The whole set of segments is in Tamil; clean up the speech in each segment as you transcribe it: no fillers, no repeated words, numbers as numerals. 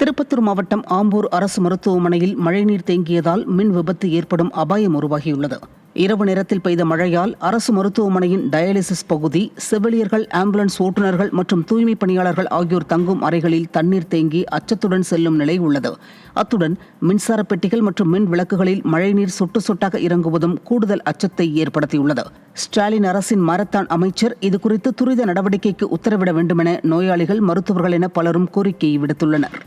திருப்பத்தூர் மாவட்டம் ஆம்பூர் அரசு மருத்துவமனையில் மழைநீர் தேங்கியதால் மின் விபத்து ஏற்படும் அபாயம் உருவாகியுள்ளது. இரவு நேரத்தில் பெய்த மழையால் அரசு மருத்துவமனையின் டயாலிசிஸ் பகுதி, செவிலியர்கள், ஆம்புலன்ஸ் ஓட்டுநர்கள் மற்றும் தூய்மை பணியாளர்கள் ஆகியோர் தங்கும் அறைகளில் தண்ணீர் தேங்கி அச்சத்துடன் செல்லும் நிலை உள்ளது. அத்துடன் மின்சார பெட்டிகள் மற்றும் மின் விளக்குகளில் மழைநீர் சொட்டு சொட்டாக இறங்குவதும் கூடுதல் அச்சத்தை ஏற்படுத்தியுள்ளது. ஸ்டாலின் அரசின் மாரத்தான் அமைச்சர் இதுகுறித்து துரித நடவடிக்கைக்கு உத்தரவிட வேண்டுமென நோயாளிகள், மருத்துவர்கள் என பலரும் கோரிக்கை விடுத்துள்ளனர்.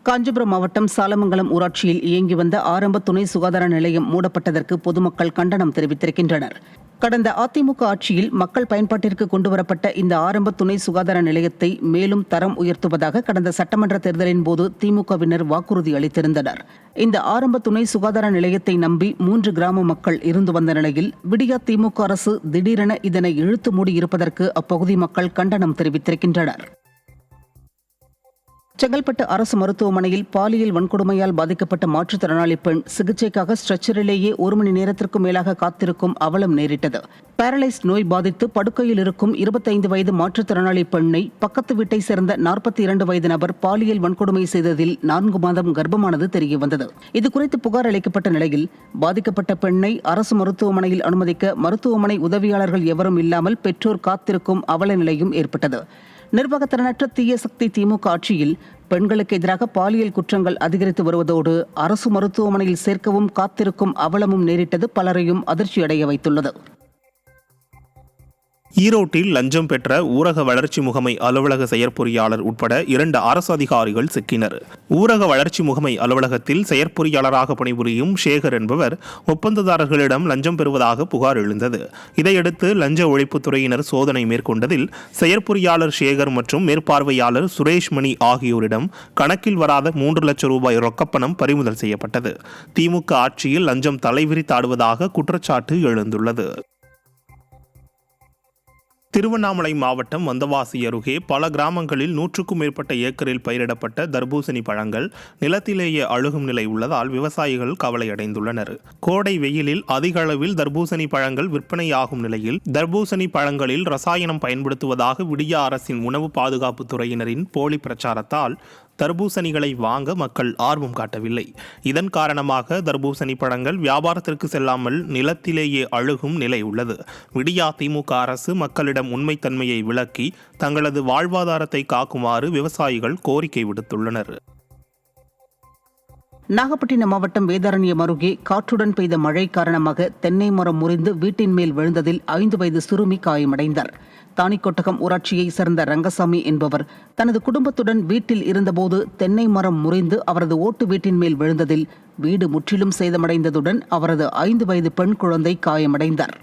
காஞ்சிபுரம் மாவட்டம் சாலமங்கலம் ஊராட்சியில் இயங்கி வந்த ஆரம்ப துணை சுகாதார நிலையம் மூடப்பட்டதற்கு பொதுமக்கள் கண்டனம் தெரிவித்திருக்கின்றனர். கடந்த அதிமுக ஆட்சியில் மக்கள் பயன்பாட்டிற்கு கொண்டுவரப்பட்ட இந்த ஆரம்ப துணை சுகாதார நிலையத்தை மேலும் தரம் உயர்த்துவதாக கடந்த சட்டமன்ற தேர்தலின் போது திமுகவினர் வாக்குறுதி அளித்திருந்தனர். இந்த ஆரம்ப துணை சுகாதார நிலையத்தை நம்பி 3 கிராம மக்கள் இருந்து வந்த நிலையில் விடியா திமுக அரசு திடீரென இதனை இழுத்து மூடியிருப்பதற்கு அப்பகுதி மக்கள் கண்டனம் தெரிவித்திருக்கின்றனர். செங்கல்பட்டு அரசு மருத்துவமனையில் பாலியல் வன்கொடுமையால் பாதிக்கப்பட்ட மாற்றுத்திறனாளி பெண் சிகிச்சைக்காக ஸ்ட்ரெச்சரிலேயே 1 மணி நேரத்திற்கும் மேலாக காத்திருக்கும் அவலம் நேரிட்டது. பாரலைஸ் நோய் பாதித்து படுக்கையில் இருக்கும் 25 வயது மாற்றுத்திறனாளி பெண்ணை பக்கத்து வீட்டை சேர்ந்த 42 வயது நபர் பாலியல் வன்கொடுமை செய்ததில் 4 மாதம் கர்ப்பமானது தெரியவந்தது. இதுகுறித்து புகார் அளிக்கப்பட்ட நிலையில் பாதிக்கப்பட்ட பெண்ணை அரசு மருத்துவமனையில் அனுமதிக்க மருத்துவமனை உதவியாளர்கள் எவரும் இல்லாமல் பெற்றோர் காத்திருக்கும் அவல நிலையும் ஏற்பட்டது. நிர்வாகத்திறனற்ற தீய சக்தி திமுக ஆட்சியில் பெண்களுக்கு எதிராக பாலியல் குற்றங்கள் அதிகரித்து வருவதோடு அரசு மருத்துவமனையில் சேர்க்கவும் காத்திருக்கும் அவலமும் நேரிட்டது பலரையும் அதிர்ச்சியடைய வைத்துள்ளது. ஈரோட்டில் லஞ்சம் பெற்ற ஊரக வளர்ச்சி முகமை அலுவலக செயற்பொறியாளர் உட்பட 2 அரசு அதிகாரிகள் சிக்கினர். ஊரக வளர்ச்சி முகமை அலுவலகத்தில் செயற்பொறியாளராக பணிபுரியும் சேகர் என்பவர் ஒப்பந்ததாரர்களிடம் லஞ்சம் பெறுவதாக புகார் எழுந்தது. இதையடுத்து லஞ்ச ஒழிப்புத்துறையினர் சோதனை மேற்கொண்டதில் செயற்பொறியாளர் சேகர் மற்றும் மேற்பார்வையாளர் சுரேஷ்மணி ஆகியோரிடம் கணக்கில் வராத 3 லட்சம் ரூபாய் ரொக்கப்பணம் பறிமுதல் செய்யப்பட்டது. திமுக ஆட்சியில் லஞ்சம் தலைவிரித்தாடுவதாக குற்றச்சாட்டு எழுந்துள்ளது. திருவண்ணாமலை மாவட்டம் வந்தவாசி அருகே பல கிராமங்களில் 100க்கும் மேற்பட்ட ஏக்கரில் பயிரிடப்பட்ட தர்பூசணி பழங்கள் நிலத்திலேயே அழுகும் நிலை உள்ளதால் விவசாயிகள் கவலையடைந்துள்ளனர். கோடை வெயிலில் அதிக அளவில் தர்பூசணி பழங்கள் விற்பனையாகும் நிலையில் தர்பூசணி பழங்களில் ரசாயனம் பயன்படுத்துவதாக விடியா அரசின் உணவு பாதுகாப்பு துறையினரின் போலி பிரச்சாரத்தால் தர்பூசணிகளை வாங்க மக்கள் ஆர்வம் காட்டவில்லை. இதன் காரணமாக தர்பூசணி பழங்கள் வியாபாரத்திற்கு செல்லாமல் நிலத்திலேயே அழுகும் நிலை உள்ளது. விடியா திமுக அரசு மக்களிடம் உண்மைத்தன்மையை விளக்கி தங்களது வாழ்வாதாரத்தை காக்குமாறு விவசாயிகள் கோரிக்கை விடுத்துள்ளனர். நாகப்பட்டினம் மாவட்டம் வேதாரண்யம் அருகே காற்றுடன் பெய்த மழை காரணமாக தென்னை மரம் முறிந்து வீட்டின் மேல் விழுந்ததில் 5 வயது சிறுமி காயமடைந்தார். தாணிக்கொட்டகம் ஊராட்சியை சேர்ந்த ரங்கசாமி என்பவர் தனது குடும்பத்துடன் வீட்டில் இருந்தபோது தென்னை மரம் முறிந்து அவரது ஓட்டு வீட்டின் மேல் விழுந்ததில் வீடு முற்றிலும் சேதமடைந்ததுடன் அவரது 5 வயது பெண் குழந்தை காயமடைந்தார்.